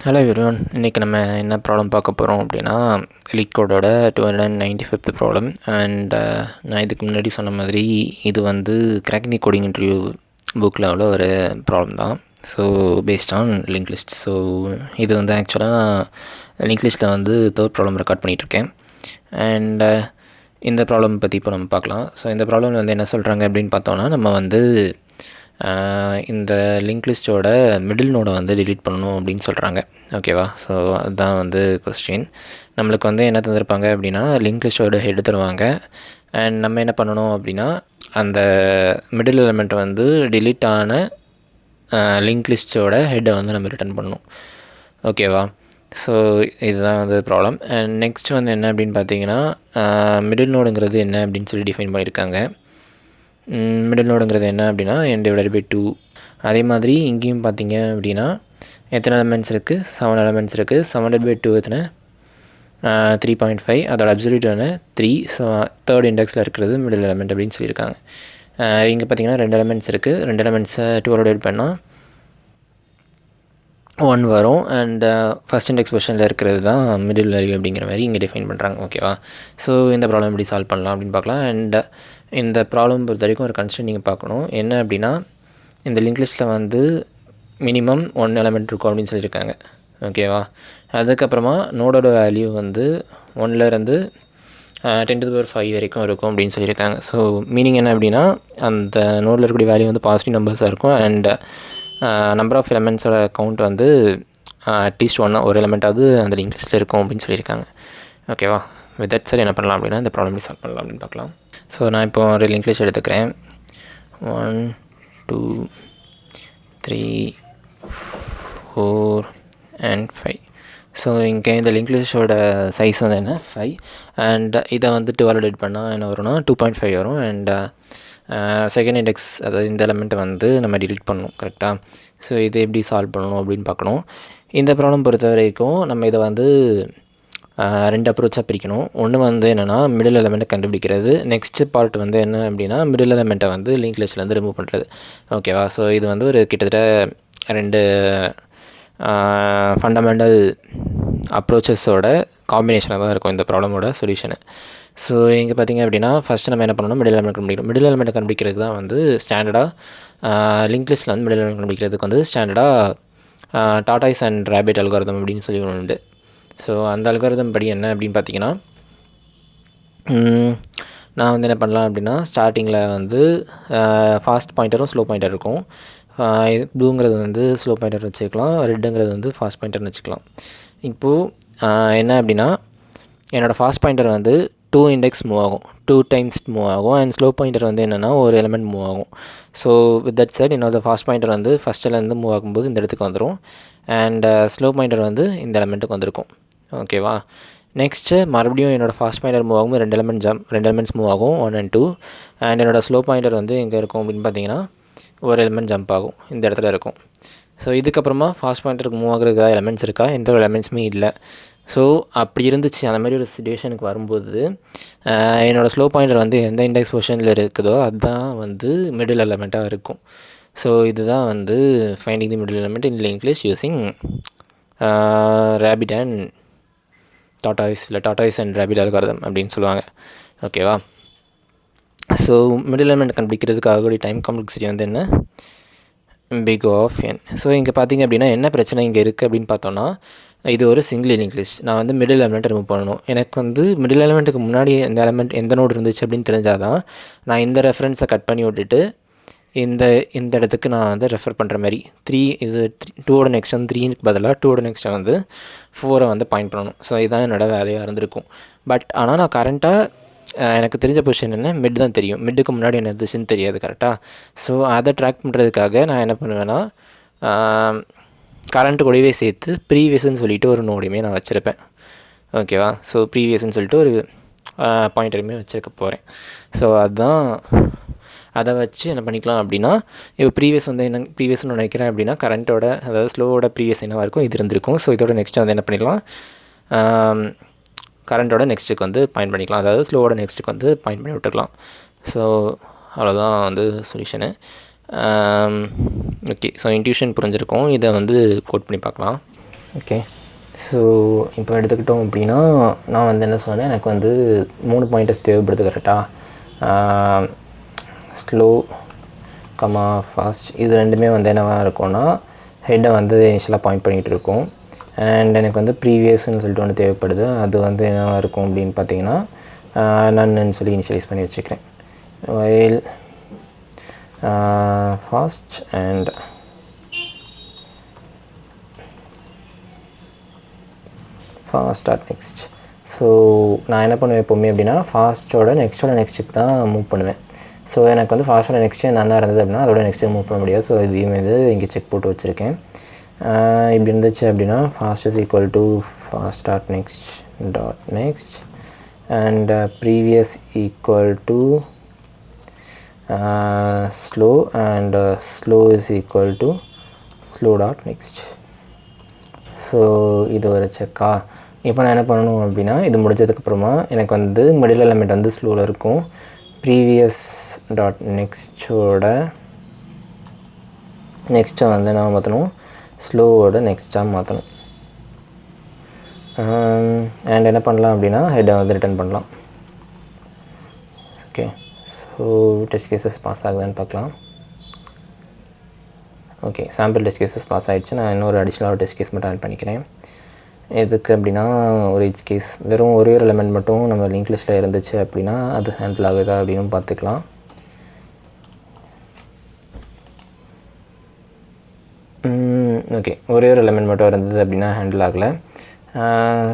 Hello everyone, இன்றைக்கி நம்ம என்ன ப்ராப்ளம் பார்க்க போகிறோம் அப்படின்னா லீட்கோடோட 295th ப்ராப்ளம். அண்ட் நான் இதுக்கு முன்னாடி சொன்ன மாதிரி இது வந்து கிராக்கிங் தி கோடிங் இன்டர்வியூ புக்கில் உள்ள ஒரு ப்ராப்ளம் தான். So based on link list. So இது வந்து ஆக்சுவலாக நான் லிங்க் லிஸ்ட்டில் வந்து தேர்ட் ப்ராப்ளம் ரெக்கார்ட் பண்ணிகிட்ருக்கேன். அண்ட் இந்த ப்ராப்ளம் பற்றி இப்போ நம்ம பார்க்கலாம். ஸோ இந்த ப்ராப்ளம் வந்து என்ன சொல்கிறாங்க அப்படின்னு பார்த்தோன்னா, நம்ம வந்து இந்த லிங்க் லிஸ்ட்டோட மிடில் நோடை வந்து டிலீட் பண்ணணும் அப்படின்னு சொல்கிறாங்க. ஓகேவா? ஸோ அதுதான் வந்து கொஸ்டின். நம்மளுக்கு வந்து என்ன தந்திருப்பாங்க அப்படின்னா, லிங்க் லிஸ்ட்டோட ஹெட் தருவாங்க. அண்ட் நம்ம என்ன பண்ணணும் அப்படின்னா, அந்த மிடில் எலிமெண்ட்டை வந்து டிலீட் ஆன லிங்க் லிஸ்ட்டோட ஹெட்டை வந்து நம்ம ரிட்டர்ன் பண்ணணும். ஓகேவா? ஸோ இதுதான் வந்து ப்ராப்ளம். அண்ட் நெக்ஸ்ட் வந்து என்ன அப்படின்னு பார்த்தீங்கன்னா, மிடில் நோடுங்கிறது என்ன அப்படின்னு சொல்லி டிஃபைன் பண்ணியிருக்காங்க. மிடில் நோடுங்கிறது என்ன அப்படின்னா n/2. அதே மாதிரி இங்கேயும் பார்த்தீங்க அப்படின்னா எத்தனை எலிமெண்ட்ஸ் இருக்குது? 7 எலிமெண்ட்ஸ் இருக்குது. 7/2 எத்தனை? 3.5. அதோட அப்சல்யூட் வந்து 3. ஸோ தேர்ட் இண்டெக்ஸில் இருக்கிறது மிடில் எலிமெண்ட் அப்படின்னு சொல்லியிருக்காங்க. இங்கே பார்த்தீங்கன்னா 2 எலிமெண்ட்ஸ் இருக்குது. 2 எலிமெண்ட்ஸை 2 டிவைட் பண்ணால் 1 வரும். அண்ட் ஃபஸ்ட் இண்டெக்ஸ் பொசிஷனில் இருக்கிறது தான் மிடில் வேல்யூ அப்படிங்கிற மாதிரி இங்கே டிஃபைன் பண்ணுறாங்க. ஓகேவா? ஸோ இந்த ப்ராப்ளம் எப்படி சால்வ் பண்ணலாம் அப்படின்னு பார்க்கலாம். அண்ட் இந்த ப்ராப்ளம் பொறுத்த வரைக்கும் ஒரு கன்ஸ்ட்ரெயின்ட் நீங்கள் பார்க்கணும். என்ன அப்படின்னா, இந்த லிங்க் லிஸ்ட்டில் வந்து மினிமம் 1 எலிமெண்ட் இருக்கும் அப்படின்னு சொல்லியிருக்காங்க. ஓகேவா? அதுக்கப்புறமா நோடோட வேல்யூ வந்து 1லேருந்து 10⁵ வரைக்கும் இருக்கும் அப்படின்னு சொல்லியிருக்காங்க. ஸோ மீனிங் என்ன அப்படின்னா, அந்த நோடில் இருக்கக்கூடிய வேல்யூ வந்து பாசிட்டிவ் நம்பர்ஸாக இருக்கும். அண்ட் நம்பர் ஆஃப் எலிமெண்ட்ஸோட கவுண்ட் வந்து அட்லீஸ்ட் ஒரு எலிமெண்ட்டாவது அந்த லிங்க் லிஸ்ட்டில் இருக்கும் அப்படின்னு சொல்லியிருக்காங்க. ஓகேவா? வித் தட் சார் என்ன பண்ணலாம் அப்படின்னா, இந்த ப்ராப்ளம் சால்வ் பண்ணலாம் அப்படின்னு பார்க்கலாம். ஸோ நான் இப்போ ஒரு லிங்க் லிஸ்ட் எடுத்துக்கிறேன். 1 2 3 4 and 5. ஸோ இங்கே இந்த லிங்க் லிஸ்ட்டோட சைஸ் வந்து என்ன? 5. அண்ட் இதை வந்து 12 டிவைட் பண்ணால் என்ன வரும்னா 2.5 வரும். அண்ட் செகண்ட் இண்டெக்ஸ், அதாவது இந்த எலிமெண்ட்டை வந்து நம்ம டிலீட் பண்ணணும். கரெக்டாக? ஸோ இதை எப்படி சால்வ் பண்ணணும் அப்படின்னு பார்க்கணும். இந்த ப்ராப்ளம் பொறுத்த வரைக்கும் நம்ம இதை வந்து 2 அப்ரோச்சாக பிரிக்கணும். ஒன்று வந்து என்னென்னா மிடில் எலிமெண்ட்டை கண்டுபிடிக்கிறது. நெக்ஸ்ட் பார்ட் வந்து என்ன அப்படின்னா, மிடில் எலிமெண்ட்டை வந்து லிங்க் லிஸ்ட்லேருந்து ரிமூவ் பண்ணுறது. ஓகேவா? ஸோ இது வந்து ஒரு கிட்டத்தட்ட 2 ஃபண்டமெண்டல் அப்ரோச்சஸோட காம்பினேஷனாக தான் இருக்கும் இந்த ப்ராப்ளமோட சொல்யூஷனு. ஸோ இங்கே பார்த்திங்க அப்படின்னா, ஃபஸ்ட்டு நம்ம என்ன பண்ணணும், மிடில் எலிமெண்ட் கண்டுபிடிக்கணும். மிடில் எலிமெண்ட்டை கண்டுபிடிக்கிறதுக்கு தான் வந்து ஸ்டாண்டர்டாக லிங்க் லிஸ்ட்டில் வந்து மிடில் எலிமெண்ட் கண்டுபிடிக்கிறதுக்கு வந்து ஸ்டாண்டர்டாக டாட்டாய்ஸ் அண்ட் ரேபிட் அல்காரிதம் அப்படின்னு சொல்லி ஒன்று உண்டு. ஸோ அந்த அல்காரிதம் படி என்ன அப்படின்னு பார்த்தீங்கன்னா, நான் வந்து என்ன பண்ணலாம் அப்படின்னா, ஸ்டார்டிங்கில் வந்து ஃபாஸ்ட் பாயிண்டரும் ஸ்லோ பாயிண்டர் இருக்கும். ப்ளூங்கிறது வந்து ஸ்லோ பாயிண்டர் வச்சுக்கலாம், ரெட்டுங்கிறது வந்து ஃபாஸ்ட் பாயிண்டர்னு வச்சுக்கலாம். இப்போது என்ன அப்படின்னா, என்னோடய ஃபாஸ்ட் பாயிண்டர் வந்து 2 இண்டெக்ஸ் மூவ் ஆகும், 2 டைம்ஸ் மூவ் ஆகும். அண்ட் ஸ்லோ பாயிண்டர் வந்து என்னென்னா ஒரு எலிமெண்ட் மூவ் ஆகும். ஸோ வித் தட் சைட் என்னோடய ஃபாஸ்ட் பாயிண்டர் வந்து ஃபஸ்ட்டிலேருந்து மூவ் ஆகும்போது இந்த இடத்துக்கு வந்துடும். அண்ட் ஸ்லோ பாயிண்டர் வந்து இந்த எலிமெண்ட்டுக்கு வந்திருக்கும். ஓகேவா? நெக்ஸ்ட்டு மறுபடியும் என்னோடய ஃபாஸ்ட் பாயிண்டர் மூவ் ஆகும், 2 எலிமெண்ட்ஸ் மூவ் ஆகும், 1 and 2. அண்ட் என்னோடய ஸ்லோ பாயிண்டர் வந்து எங்கே இருக்கும் அப்படின்னு பார்த்தீங்கன்னா, ஒரு எலிமெண்ட் ஜம்ப் ஆகும், இந்த இடத்துல இருக்கும். ஸோ இதுக்கப்புறமா ஃபாஸ்ட் பாயிண்டருக்கு மூவ் ஆகிறதுக்கு எலிமெண்ட்ஸ் இருக்கா? எந்த ஒரு எலிமெண்ட்ஸுமே இல்லை. ஸோ அப்படி இருந்துச்சு, அந்த மாதிரி ஒரு சிச்சுவேஷனுக்கு வரும்போது என்னோடய ஸ்லோ பாயிண்டர் வந்து எந்த இண்டெக்ஸ் பொசிஷனில் இருக்குதோ அதுதான் வந்து மிடில் எலிமெண்ட்டாக இருக்கும். ஸோ இதுதான் வந்து finding the middle element in link list using rabbit and tortoise and rabbit algorithm அப்படின்னு சொல்லுவாங்க. ஓகேவா? ஸோ மிடில் எலிமெண்ட் கண்டுபிடிக்கிறதுக்காக டைம் காம்ப்ளெக்சிட்டி வந்து என்ன? big of n. ஸோ இங்கே பார்த்தீங்க அப்படின்னா என்ன பிரச்சனை இங்கே இருக்குது அப்படின்னு பார்த்தோன்னா, இது ஒரு சிங்கிள் லிங்க் லிஸ்ட். நான் வந்து மிடில் எலிமெண்ட் ரிமூவ் பண்ணணும். எனக்கு வந்து மிடில் எலிமெண்ட்டுக்கு முன்னாடி இந்த எலிமெண்ட் எந்த நோடு இருந்துச்சு அப்படின்னு தெரிஞ்சால் தான் நான் இந்த ரெஃபரன்ஸை கட் பண்ணி விட்டுட்டு இந்த இடத்துக்கு நான் வந்து ரெஃபர் பண்ணுற மாதிரி 3 இது 2ஓட நெக்ஸ்ட் வந்து 3க்கு பதிலாக 2ஓட நெக்ஸ்ட்டை வந்து 4 வந்து பாயிண்ட் பண்ணணும். ஸோ இதுதான் என்னோடய வேலையாக இருந்திருக்கும். பட் ஆனால் நான் கரண்ட்டாக எனக்கு தெரிஞ்ச பொசிஷன் என்ன, மிட் தான் தெரியும். மிட்டுக்கு முன்னாடி என்ன இருந்துச்சுன்னு தெரியாது. கரெக்டாக? ஸோ அதை ட்ராக் பண்ணுறதுக்காக நான் என்ன பண்ணுவேன்னா, கரண்ட்டு கூடவே சேர்த்து ப்ரீவியஸ்ன்னு சொல்லிவிட்டு ஒரு நோடையுமே நான் வச்சுருப்பேன். ஓகேவா? ஸோ ப்ரீவியஸ்ன்னு சொல்லிட்டு ஒரு பாயிண்டருமே வச்சுருக்க போகிறேன். ஸோ அதுதான், அதை வச்சு என்ன பண்ணிக்கலாம் அப்படின்னா, இப்போ ப்ரீவியஸ் வந்து என்ன ப்ரீவியஸ்னு நினைக்கிறேன் அப்படின்னா, கரண்ட்டோட அதாவது ஸ்லோவோட ப்ரீவியஸ் என்னவாக இருக்கும், இது இருந்திருக்கும். ஸோ இதோட நெக்ஸ்ட்டு வந்து என்ன பண்ணிக்கலாம், கரண்ட்டோட நெக்ஸ்ட்டுக்கு வந்து பாயிண்ட் பண்ணிக்கலாம், அதாவது ஸ்லோவோட நெக்ஸ்ட்டுக்கு வந்து பாயிண்ட் பண்ணி விட்டுக்கலாம். ஸோ அவ்வளோதான் வந்து சொல்யூஷனு. ஓகே, ஸோ இன்ட்யூஷன் புரிஞ்சிருக்கும். இதை வந்து கோட் பண்ணி பார்க்கலாம். ஓகே. ஸோ இப்போ எடுத்துக்கிட்டோம் அப்படின்னா நான் வந்து என்ன சொன்னேன், எனக்கு வந்து 3 பாயிண்டர்ஸ் தேவைப்படுது கரெக்டாக. ஸ்லோ ஃபாஸ்ட் இது ரெண்டுமே வந்து என்னவாக இருக்கும்னா ஹெட்டை வந்து இனிஷியலாக பாயிண்ட் பண்ணிகிட்டு இருக்கும். அண்ட் எனக்கு வந்து ப்ரீவியஸ்ன்னு சொல்லிட்டு ஒன்று தேவைப்படுது. அது வந்து என்னவாக இருக்கும் அப்படின்னு பார்த்தீங்கன்னா நன்னு சொல்லி இனிஷியலைஸ் பண்ணி வச்சுக்கிறேன். while fast and fast at next. So நான் என்ன பண்ணுவேன் எப்போவுமே அப்படின்னா ஃபாஸ்ட்டோட நெக்ஸ்ட்டுக்கு தான் மூவ் பண்ணுவேன். ஸோ எனக்கு வந்து ஃபாஸ்ட்டோட நெக்ஸ்ட்டு நல்லா இருந்தது அப்படின்னா அதோட நெக்ஸ்ட்டு மூவ் பண்ண முடியாது. ஸோ இதையும் இது இங்கே செக் போட்டு வச்சுருக்கேன். இப்படி இருந்துச்சு அப்படின்னா fast is equal to fast dot next and previous equal to slow and slow is equal to slow dot next. So இது ஒரு செக்கா. இப்போ நான் என்ன பண்ணணும் அப்படின்னா இது முடிஞ்சதுக்கப்புறமா எனக்கு வந்து மிடில் எலிமெண்ட் வந்து ஸ்லோவில் இருக்கும். ப்ரீவியஸ் டாட் நெக்ஸ்ட்டோட நெக்ஸ்ட்டை வந்து நான் மாற்றணும், ஸ்லோவோட நெக்ஸ்ட்டாக மாற்றணும். அண்ட் என்ன பண்ணலாம் அப்படின்னா ஹெட்டை வந்து ரிட்டர்ன் பண்ணலாம். Okay. So test cases pass ஆகுதான்னு பார்க்கலாம். Okay, sample test cases pass ஆகிடுச்சு. நான் இன்னொரு அடிஷ்னலாக டெஸ்ட் கேஸ் மட்டும் ஆட் பண்ணிக்கிறேன். எதுக்கு அப்படின்னா ஒரு எட்ஜ் கேஸ் வெறும் ஒரே ஒரு எலிமெண்ட் மட்டும் நம்ம லிங்க் லிஸ்ட்டில் இருந்துச்சு அப்படின்னா அது ஹேண்டில் ஆகுதா அப்படின்னு பார்த்துக்கலாம். ஓகே, ஒரே ஒரு எலிமெண்ட் மட்டும் இருந்தது அப்படின்னா ஹேண்டில் ஆகலை.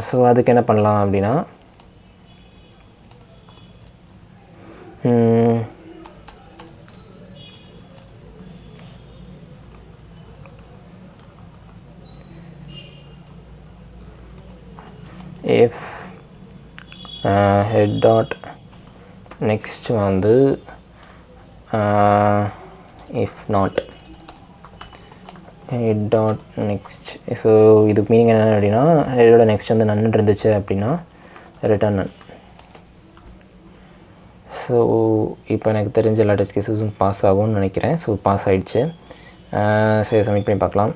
ஸோ அதுக்கு என்ன பண்ணலாம் அப்படின்னா if head dot next வந்து if not head dot next. So இதுக்கு மீனிங் என்ன அப்படின்னா ஹெட்டோட நெக்ஸ்ட் வந்து நன்னு இருந்துச்சு அப்படின்னா ரிட்டர்ன் நன். ஸோ இப்போ எனக்கு தெரிஞ்ச எல்லா டெஸ்ட் கேஸஸும் பாஸ் ஆகும்னு நினைக்கிறேன். ஸோ பாஸ் ஆகிடுச்சு. ஸோ இதை சப்மிட் பண்ணி பார்க்கலாம்.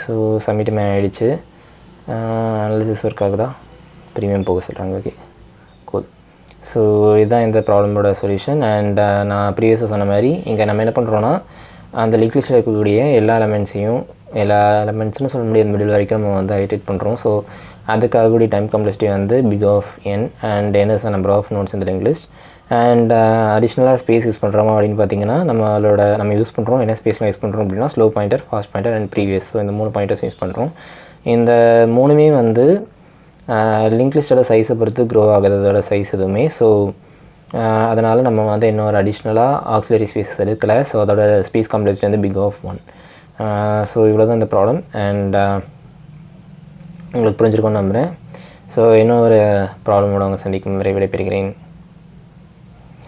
ஸோ சப்மிட்டுமே ஆகிடுச்சு. அனாலிசிஸ் ஒர்க் ஆகுதா, ப்ரீமியம் போக சொல்கிறாங்க. Okay, cool. ஸோ இதுதான் இந்த ப்ராப்ளமோட சொல்யூஷன். அண்ட் நான் ப்ரீவியஸாக சொன்ன மாதிரி இங்கே நம்ம என்ன பண்ணுறோன்னா அந்த லிங்க் லிஸ்ட்டில் இருக்கக்கூடிய எல்லா எலமெண்ட்ஸ்னு சொல்ல முடியாது, மிடில் வரைக்கும் நம்ம வந்து ஐடேட் பண்ணுறோம். ஸோ அதுக்காக கூடிய டைம் காம்ப்ளெக்சிட்டி வந்து big of n and n is the number of nodes in the linked list. And அடிஷ்னலாக ஸ்பேஸ் யூஸ் பண்ணுறோமா அப்படின்னு பார்த்தீங்கன்னா நம்ம யூஸ் பண்ணுறோம் என்ன ஸ்பேஸ்லாம் யூஸ் பண்ணுறோம் அப்படின்னா slow pointer, fast pointer and previous. So இந்த 3 பாயிண்டர்ஸ் யூஸ் பண்ணுறோம். இந்த 3மே வந்து லிங்க் லிஸ்ட்டோட சைஸை பொறுத்து க்ரோ ஆகுது அதோட சைஸ் எதுவுமே. ஸோ அதனால் நம்ம வந்து இன்னொரு அடிஷ்னலாக ஆக்சிலரி ஸ்பேஸ் எடுக்கலை. ஸோ அதோட ஸ்பேஸ் காம்ப்ளெக்சிட்டி வந்து big of 1. ஸோ இவ்வளோ தான் இந்த ப்ராப்ளம். அண்ட் உங்களுக்கு புரிஞ்சிருக்கும்னு நம்புகிறேன். ஸோ இன்னொரு ப்ராப்ளமோட அவங்க சந்திக்கும் வரை விடைபெறுகிறேன்.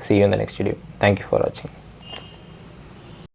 See you in the next video. Thank you for watching.